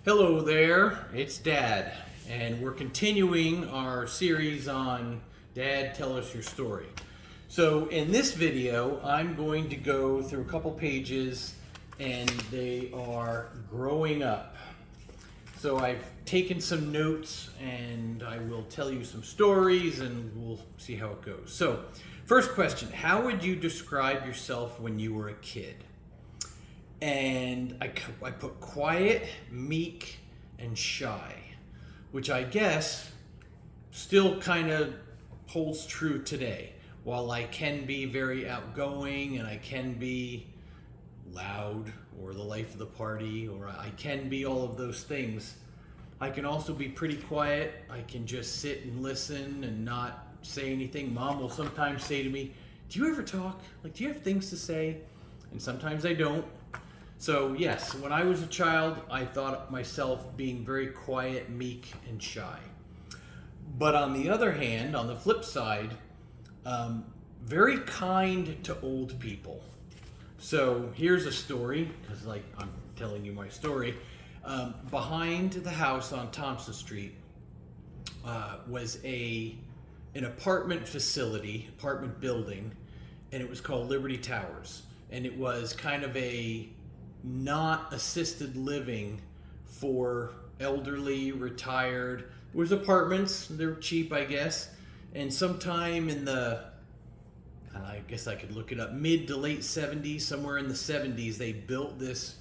Hello there, it's Dad, and we're continuing our series on Dad, Tell Us Your Story. So, in this video, I'm going to go through a couple pages, and they are growing up. So, I've taken some notes, and I will tell you some stories, and we'll see how it goes. So, first question: how would you describe yourself when you were a kid? And I put quiet, meek, and shy, which I guess still kind of holds true today. While I can be very outgoing and I can be loud or the life of the party or I can be all of those things, I can also be pretty quiet. I can just sit and listen and not say anything. Mom will sometimes say to me, "Do you ever talk? Like, do you have things to say?" And sometimes I don't. So yes, when I was a child, I thought of myself being very quiet, meek, and shy. But on the other hand, on the flip side, very kind to old people. So here's a story, because like I'm telling you my story. Behind the house on Thompson Street was an apartment facility, apartment building, and it was called Liberty Towers. And it was kind of a not assisted living for elderly, retired. It was apartments. They were cheap, I guess. And sometime in the, I guess I could look it up, mid to late 70s, somewhere in the 70s, they built this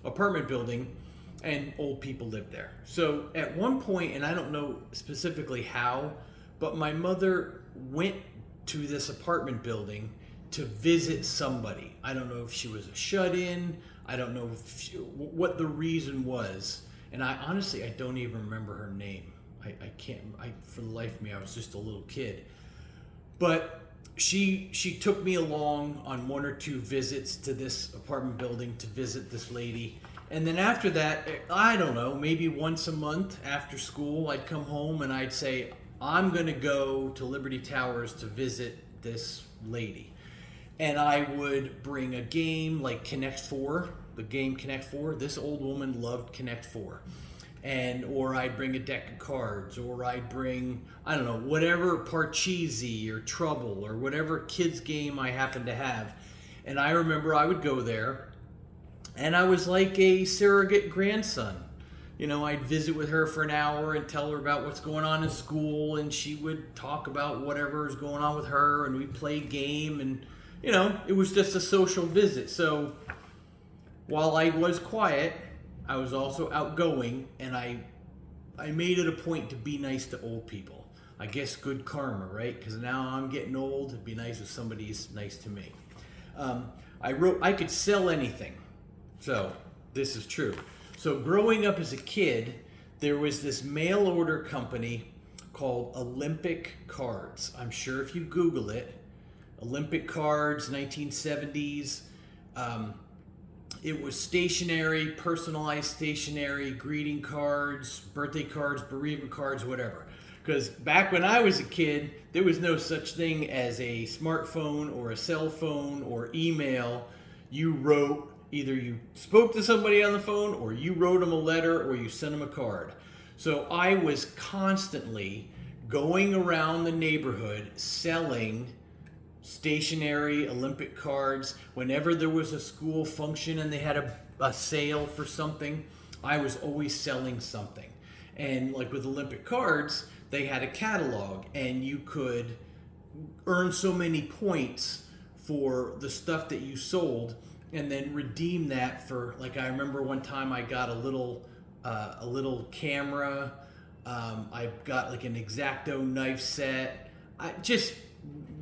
apartment building and old people lived there. So at one point, and I don't know specifically how, but my mother went to this apartment building to visit somebody. I don't know if she was a shut-in. I don't know what the reason was. And I honestly, I don't even remember her name. I can't, for the life of me, I was just a little kid. But she took me along on one or two visits to this apartment building to visit this lady. And then after that, I don't know, maybe once a month after school, I'd come home and I'd say, I'm gonna go to Liberty Towers to visit this lady. And I would bring a game like Connect 4, the game Connect 4. This old woman loved Connect 4. Or I'd bring a deck of cards, or I'd bring, I don't know, whatever Parcheesi or Trouble or whatever kids game I happened to have. And I remember I would go there and I was like a surrogate grandson. You know, I'd visit with her for an hour and tell her about what's going on in school, and she would talk about whatever is going on with her, and we'd play a game, and you know, it was just a social visit. So while I was quiet, I was also outgoing, and I made it a point to be nice to old people. I guess good karma, right? Because now I'm getting old. It'd be nice if somebody's nice to me. I wrote, I could sell anything. So this is true. So growing up as a kid, there was this mail order company called Olympic Cards. I'm sure if you Google it, Olympic Cards, 1970s. It was stationery, personalized stationery, greeting cards, birthday cards, bereavement cards, whatever. Because back when I was a kid, there was no such thing as a smartphone or a cell phone or email. You wrote, either you spoke to somebody on the phone or you wrote them a letter or you sent them a card. So I was constantly going around the neighborhood selling stationery, Olympic cards. Whenever there was a school function and they had a sale for something, I was always selling something. And like with Olympic cards, they had a catalog and you could earn so many points for the stuff that you sold and then redeem that for, like, I remember one time I got a little camera. I got like an X-Acto knife set.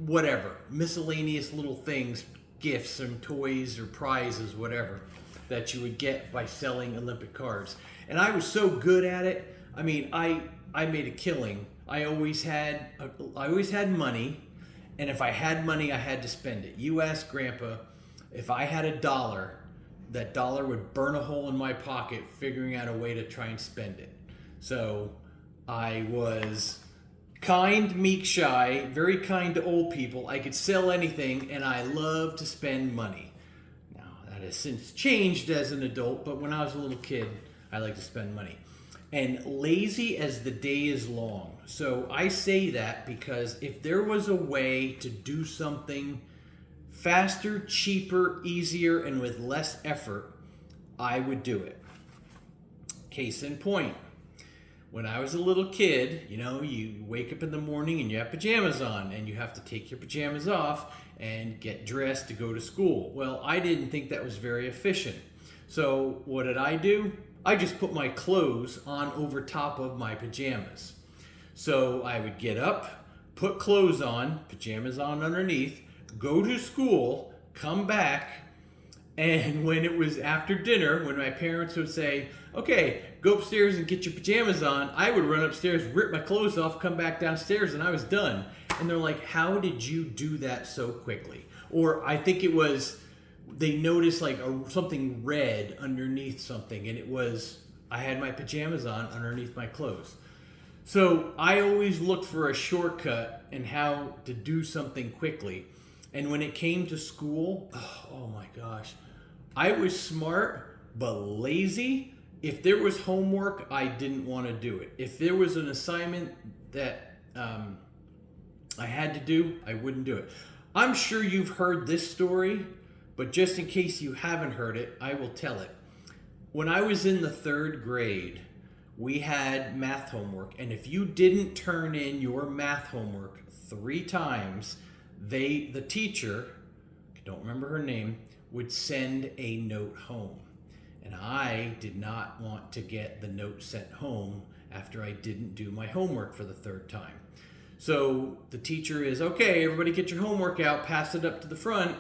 Whatever, miscellaneous little things, gifts and toys or prizes, whatever, that you would get by selling Olympic cards. And I was so good at it. I mean, I made a killing. I always had money, and if I had money, I had to spend it. You ask Grandpa, if I had $1, that dollar would burn a hole in my pocket figuring out a way to try and spend it. So I was kind, meek, shy, very kind to old people. I could sell anything, and I love to spend money. Now, that has since changed as an adult, but when I was a little kid, I like to spend money. And lazy as the day is long. So I say that because if there was a way to do something faster, cheaper, easier, and with less effort, I would do it. Case in point, when I was a little kid, you wake up in the morning and you have pajamas on and you have to take your pajamas off and get dressed to go to school. Well, I didn't think that was very efficient. So what did I do? I just put my clothes on over top of my pajamas. So I would get up, put clothes on, pajamas on underneath, go to school, come back, and when it was after dinner, when my parents would say, okay, go upstairs and get your pajamas on, I would run upstairs, rip my clothes off, come back downstairs, and I was done. And they're like, how did you do that so quickly? Or I think it was, they noticed like something red underneath something, and it was, I had my pajamas on underneath my clothes. So I always looked for a shortcut and how to do something quickly. And when it came to school, oh my gosh, I was smart but lazy. If there was homework, I didn't want to do it. If there was an assignment that I had to do, I wouldn't do it. I'm sure you've heard this story, but just in case you haven't heard it, I will tell it. When I was in the 3rd grade, we had math homework, and if you didn't turn in your math homework 3 times, the teacher, I don't remember her name, would send a note home. And I did not want to get the note sent home after I didn't do my homework for the 3rd time. So the teacher is, okay, everybody get your homework out, pass it up to the front.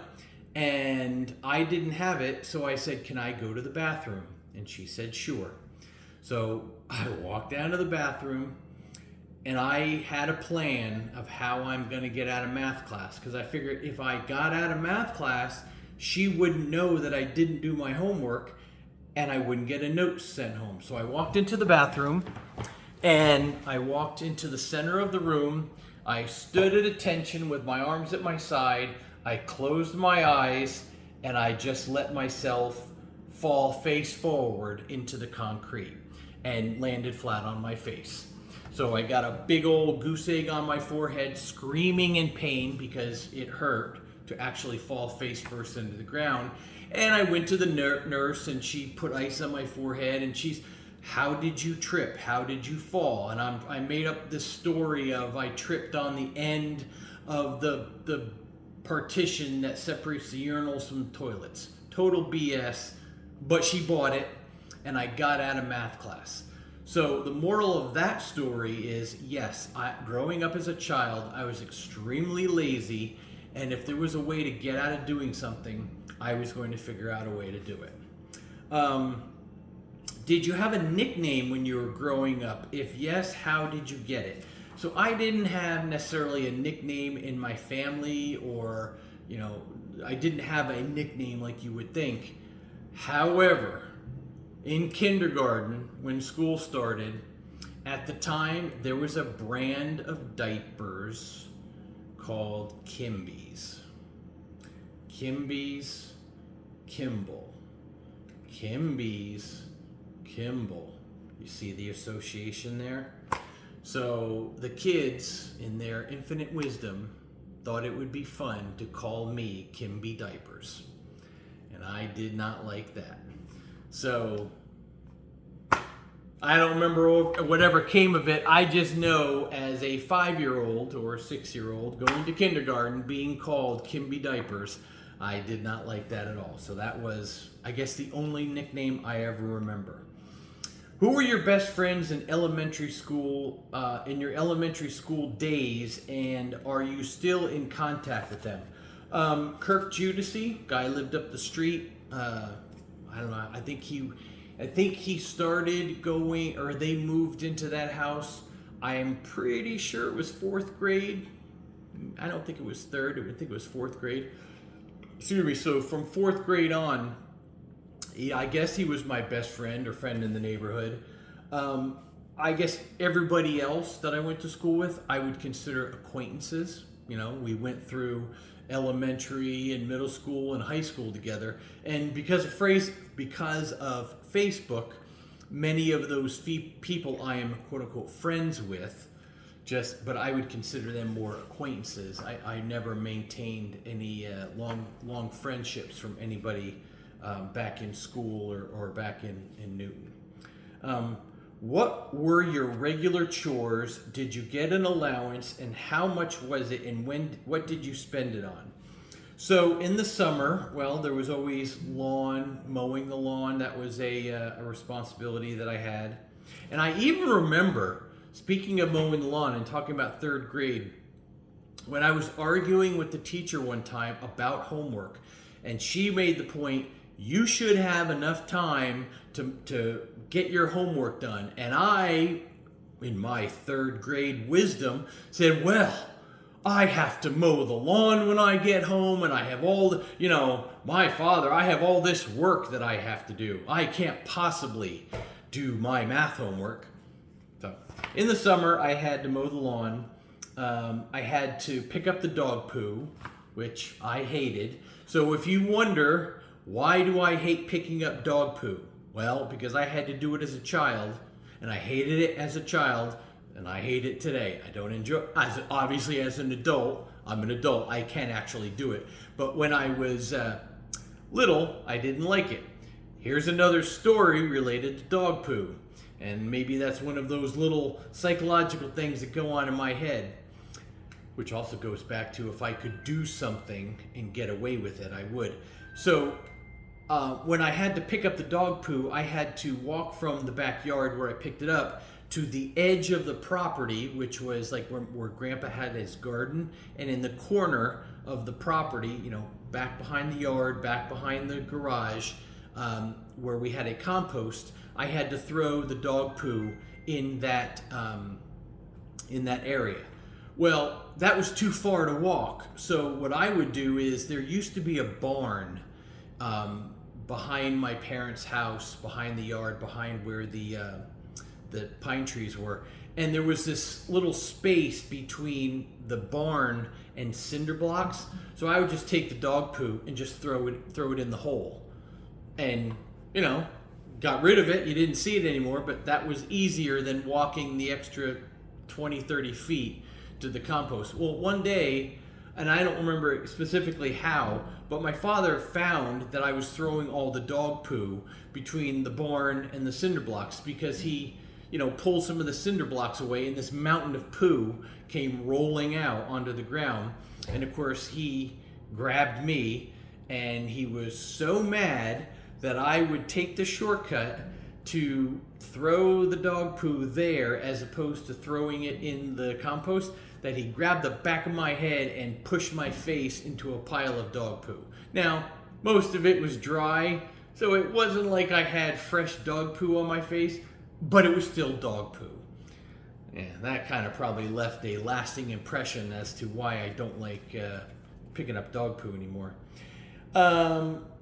And I didn't have it, so I said, can I go to the bathroom? And she said, sure. So I walked down to the bathroom, and I had a plan of how I'm going to get out of math class, because I figured if I got out of math class, she wouldn't know that I didn't do my homework, and I wouldn't get a note sent home. So I walked into the bathroom, and I walked into the center of the room. I stood at attention with my arms at my side. I closed my eyes, and I just let myself fall face forward into the concrete and landed flat on my face. So I got a big old goose egg on my forehead, screaming in pain because it hurt to actually fall face first into the ground. And I went to the nurse, and she put ice on my forehead, and she's, how did you trip? How did you fall? And I made up this story of I tripped on the end of the partition that separates the urinals from the toilets. Total BS, but she bought it, and I got out of math class. So the moral of that story is, yes, growing up as a child, I was extremely lazy, and if there was a way to get out of doing something, I was going to figure out a way to do it. Did you have a nickname when you were growing up? If yes, how did you get it? So I didn't have necessarily a nickname in my family, or, I didn't have a nickname like you would think. However, in kindergarten, when school started, at the time, there was a brand of diapers called Kimby's. Kimby's, Kimball. Kimby's, Kimball. You see the association there? So the kids, in their infinite wisdom, thought it would be fun to call me Kimby Diapers. And I did not like that. So I don't remember whatever came of it. I just know as a 5-year-old or 6-year-old going to kindergarten being called Kimby Diapers, I did not like that at all. So that was, I guess, the only nickname I ever remember. Who were your best friends in elementary school, in your elementary school days, and are you still in contact with them? Kirk Judici, guy lived up the street. I don't know. I think he started going, or they moved into that house. I am pretty sure it was 4th grade. I don't think it was 3rd. I think it was 4th grade. Excuse me. So from 4th grade on, I guess he was my best friend or friend in the neighborhood. I guess everybody else that I went to school with, I would consider acquaintances. We went through elementary and middle school and high school together. And because of Facebook, Many of those people I am quote unquote friends with, but I would consider them more acquaintances. I never maintained any long friendships from anybody back in school or back in Newton. What were your regular chores? Did you get an allowance, and how much was it, and what did you spend it on? So in the summer, well, there was always mowing the lawn. That was a responsibility that I had. And I even remember, speaking of mowing the lawn and talking about third grade, when I was arguing with the teacher one time about homework, and she made the point, you should have enough time to get your homework done. And I, in my third grade wisdom, said, well, I have to mow the lawn when I get home, and I have all the, I have all this work that I have to do. I can't possibly do my math homework. So in the summer, I had to mow the lawn. I had to pick up the dog poo, which I hated. So if you wonder, why do I hate picking up dog poo? Well, because I had to do it as a child, and I hated it as a child, and I hate it today. I don't enjoy it. Obviously, as an adult, I'm an adult. I can actually do it. But when I was little, I didn't like it. Here's another story related to dog poo. And maybe that's one of those little psychological things that go on in my head, which also goes back to if I could do something and get away with it, I would. So when I had to pick up the dog poo, I had to walk from the backyard where I picked it up to the edge of the property, which was like where Grandpa had his garden, and in the corner of the property, back behind the yard, back behind the garage, where we had a compost, I had to throw the dog poo in that area. Well, that was too far to walk. So what I would do is, there used to be a barn behind my parents' house, behind the yard, behind where the pine trees were, and there was this little space between the barn and cinder blocks. So I would just take the dog poo and just throw it in the hole, and got rid of it. You didn't see it anymore, but that was easier than walking the extra 20-30 feet to the compost. Well, one day, and I don't remember specifically how, but my father found that I was throwing all the dog poo between the barn and the cinder blocks, because he pulled some of the cinder blocks away, and this mountain of poo came rolling out onto the ground. And of course, he grabbed me, and he was so mad that I would take the shortcut to throw the dog poo there as opposed to throwing it in the compost, that he grabbed the back of my head and pushed my face into a pile of dog poo. Now, most of it was dry, so it wasn't like I had fresh dog poo on my face, but it was still dog poo. Yeah, that kind of probably left a lasting impression as to why I don't like picking up dog poo anymore.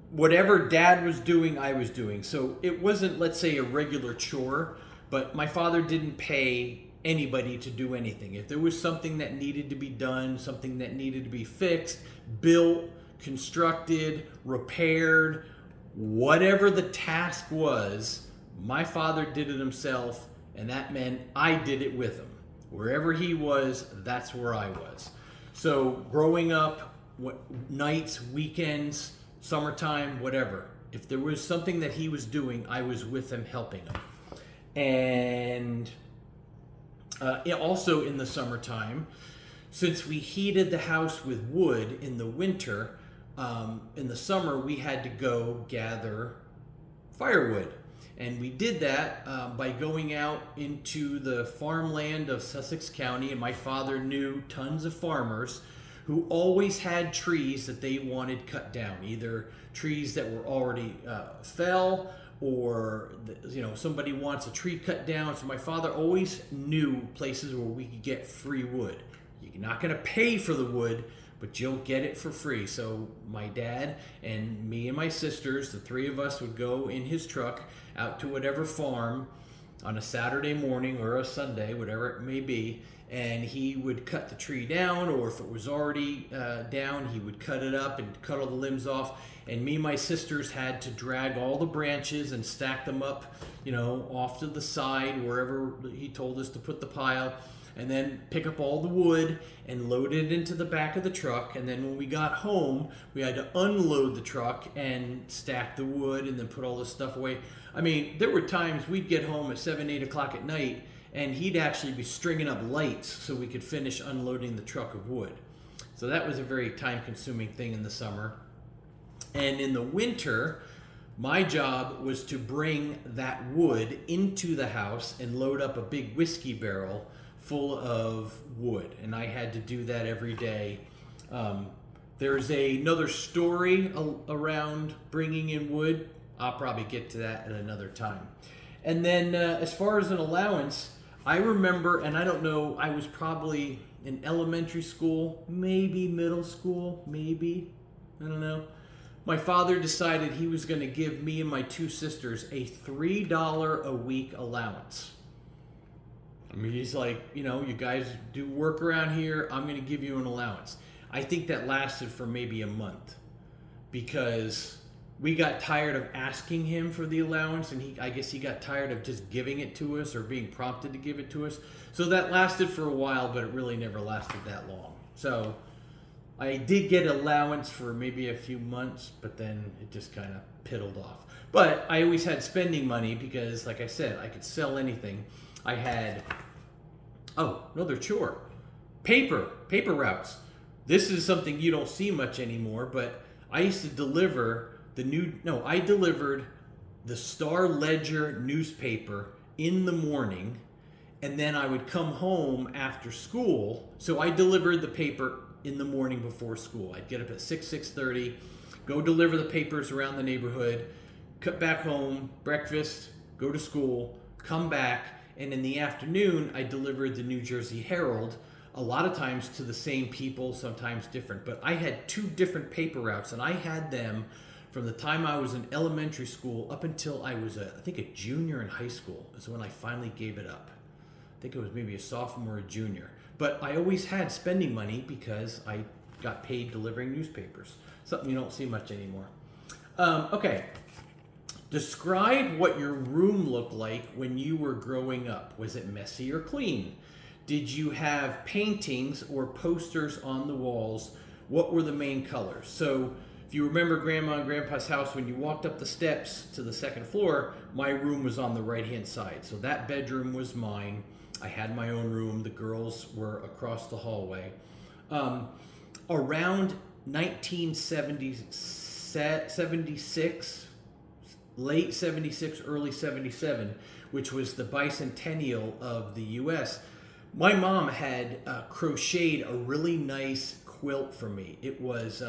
Whatever Dad was doing, I was doing. So it wasn't, let's say, a regular chore, but my father didn't pay anybody to do anything. If there was something that needed to be done, something that needed to be fixed, built, constructed, repaired, whatever the task was, my father did it himself, and that meant I did it with him. Wherever he was, that's where I was. So growing up, nights, weekends, summertime, whatever, if there was something that he was doing, I was with him, helping him. And also in the summertime, since we heated the house with wood in the winter, in the summer we had to go gather firewood. And we did that by going out into the farmland of Sussex County, and my father knew tons of farmers who always had trees that they wanted cut down, either trees that were already fell, or somebody wants a tree cut down. So my father always knew places where we could get free wood. You're not going to pay for the wood, but you'll get it for free. So my dad and me and my sisters, the three of us, would go in his truck out to whatever farm on a Saturday morning or a Sunday, whatever it may be, and he would cut the tree down, or if it was already down, he would cut it up and cut all the limbs off. And me and my sisters had to drag all the branches and stack them up, off to the side wherever he told us to put the pile, and then pick up all the wood and load it into the back of the truck. And then when we got home, we had to unload the truck and stack the wood and then put all this stuff away. I mean, there were times we'd get home at 7, 8 o'clock at night, and he'd actually be stringing up lights so we could finish unloading the truck of wood. So that was a very time-consuming thing in the summer. And in the winter, my job was to bring that wood into the house and load up a big whiskey barrel full of wood. And I had to do that every day. There's another story around bringing in wood. I'll probably get to that at another time. And then as far as an allowance, I remember, and I don't know, I was probably in elementary school, maybe middle school, maybe, I don't know. My father decided he was going to give me and my two sisters a $3 a week allowance. I mean, he's like, you guys do work around here, I'm going to give you an allowance. I think that lasted for maybe a month because we got tired of asking him for the allowance, and I guess he got tired of just giving it to us or being prompted to give it to us. So that lasted for a while, but it really never lasted that long. So I did get allowance for maybe a few months, but then it just kind of piddled off. But I always had spending money because, like I said, I could sell anything. I had, another chore. Paper routes. This is something you don't see much anymore, but I used to deliver I delivered the Star Ledger newspaper in the morning, and then I would come home after school. So I delivered the paper in the morning before school. I'd get up at 6:30, go deliver the papers around the neighborhood, cut back home, breakfast, go to school, come back, and in the afternoon I delivered the New Jersey Herald, a lot of times to the same people, sometimes different. But I had 2 different paper routes, and I had them from the time I was in elementary school up until I was, I think, a junior in high school is when I finally gave it up. I think it was maybe a sophomore or junior. But I always had spending money because I got paid delivering newspapers. Something you don't see much anymore. Okay. Describe what your room looked like when you were growing up. Was it messy or clean? Did you have paintings or posters on the walls? What were the main colors? So if you remember Grandma and Grandpa's house, when you walked up the steps to the second floor, my room was on the right-hand side. So that bedroom was mine. I had my own room. The girls were across the hallway. Around 1976, late 76, early 77, which was the bicentennial of the U.S., my mom had crocheted a really nice quilt for me. It was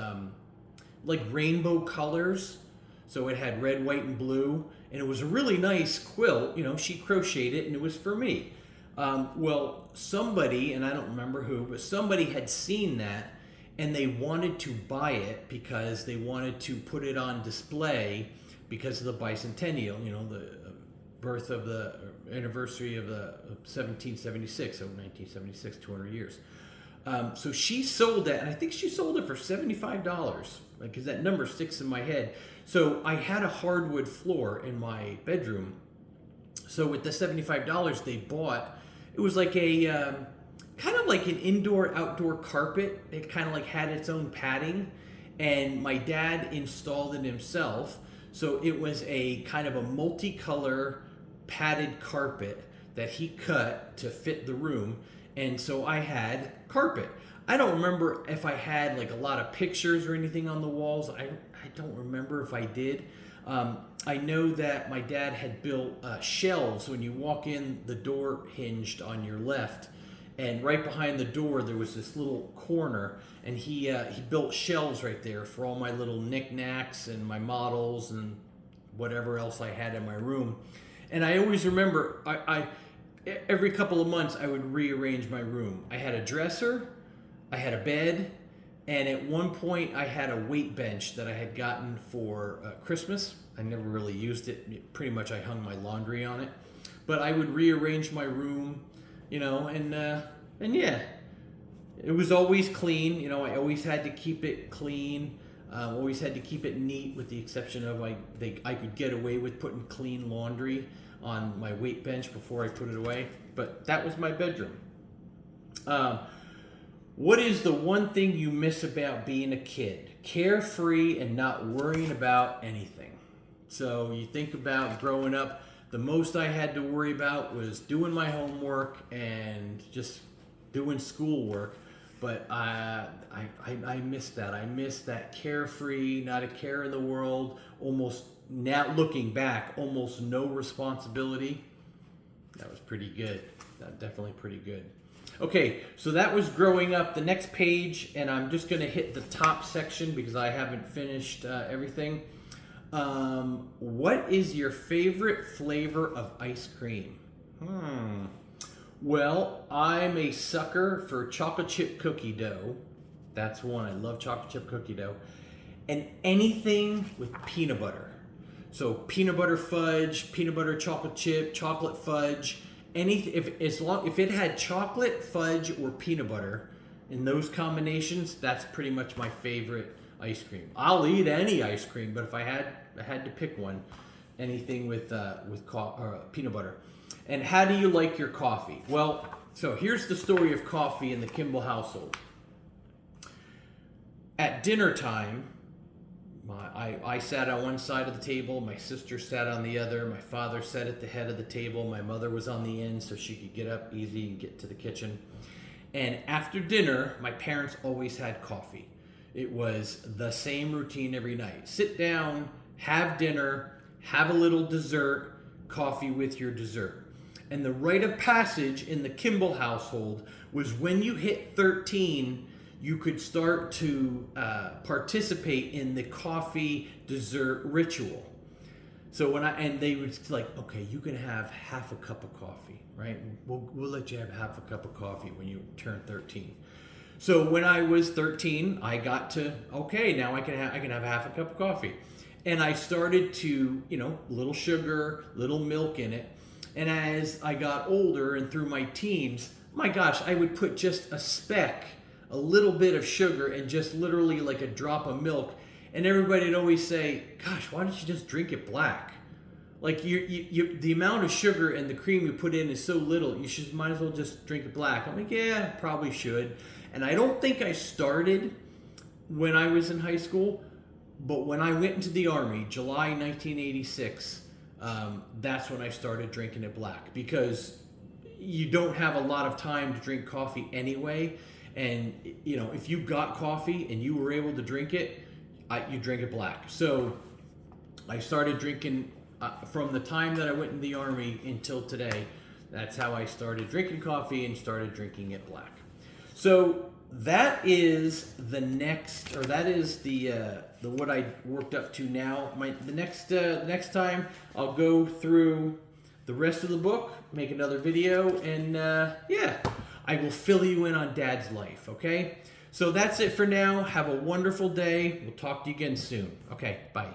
like rainbow colors. So it had red, white, and blue. And it was a really nice quilt. She crocheted it, and it was for me. Well, somebody, and I don't remember who, but somebody had seen that, and they wanted to buy it because they wanted to put it on display because of the bicentennial, the birth of the anniversary of the 1776, so 1976, 200 years. So she sold that, and I think she sold it for $75, because that number sticks in my head. So I had a hardwood floor in my bedroom. So with the $75 they bought, it was like a kind of like an indoor-outdoor carpet. It kind of like had its own padding, and my dad installed it himself. So it was a kind of a multicolor padded carpet that he cut to fit the room. And so I had carpet. I don't remember if I had like a lot of pictures or anything on the walls. I don't remember if I did. I know that my dad had built shelves. When you walk in, the door hinged on your left, and right behind the door there was this little corner, and he built shelves right there for all my little knickknacks and my models and whatever else I had in my room. And I always remember every couple of months I would rearrange my room. I had a dresser, I had a bed, and at one point I had a weight bench that I had gotten for Christmas. I never really used it. Pretty much I hung my laundry on it. but I would rearrange my room, and yeah, it was always clean. I always had to keep it clean. Always had to keep it neat, with the exception of I could get away with putting clean laundry on my weight bench before I put it away. But that was my bedroom. What is the one thing you miss about being a kid? Carefree and not worrying about anything. So you think about growing up, the most I had to worry about was doing my homework and just doing schoolwork. But I miss that. I miss that carefree, not a care in the world, almost, now looking back, almost no responsibility. That was pretty good. Definitely pretty good. Okay, so that was growing up. The next page, and I'm just going to hit the top section because I haven't finished everything. What is your favorite flavor of ice cream? Well, I'm a sucker for chocolate chip cookie dough. That's one. I love chocolate chip cookie dough. And anything with peanut butter. So peanut butter fudge, peanut butter chocolate chip, chocolate fudge. Anything, if it had chocolate, fudge, or peanut butter in those combinations, that's pretty much my favorite ice cream. I'll eat any ice cream, but if I had to pick one, anything with peanut butter. And how do you like your coffee? Well, so here's the story of coffee in the Kimball household. At dinner time, I sat on one side of the table, my sister sat on the other, my father sat at the head of the table, my mother was on the end so she could get up easy and get to the kitchen. And after dinner, my parents always had coffee. It was the same routine every night. Sit down, have dinner, have a little dessert, coffee with your dessert. And the rite of passage in the Kimball household was when you hit 13, you could start to participate in the coffee dessert ritual. So they would like, okay, you can have half a cup of coffee, right? We'll let you have half a cup of coffee when you turn 13. So when I was 13, I got to, okay, now I can have half a cup of coffee. And I started to, little sugar, little milk in it. And as I got older and through my teens, my gosh, I would put just a speck, a little bit of sugar, and just literally like a drop of milk. And everybody would always say, gosh, why don't you just drink it black? Like the amount of sugar and the cream you put in is so little, might as well just drink it black. I'm like, yeah, probably should. And I don't think I started when I was in high school, but when I went into the Army, July 1986, that's when I started drinking it black, because you don't have a lot of time to drink coffee anyway. And, if you got coffee and you were able to drink it, you drink it black. So I started drinking from the time that I went in the Army until today. That's how I started drinking coffee and started drinking it black. So that is the what I worked up to now. The next time I'll go through the rest of the book, make another video, and I will fill you in on Dad's life. Okay, so that's it for now. Have a wonderful day. We'll talk to you again soon. Okay, bye.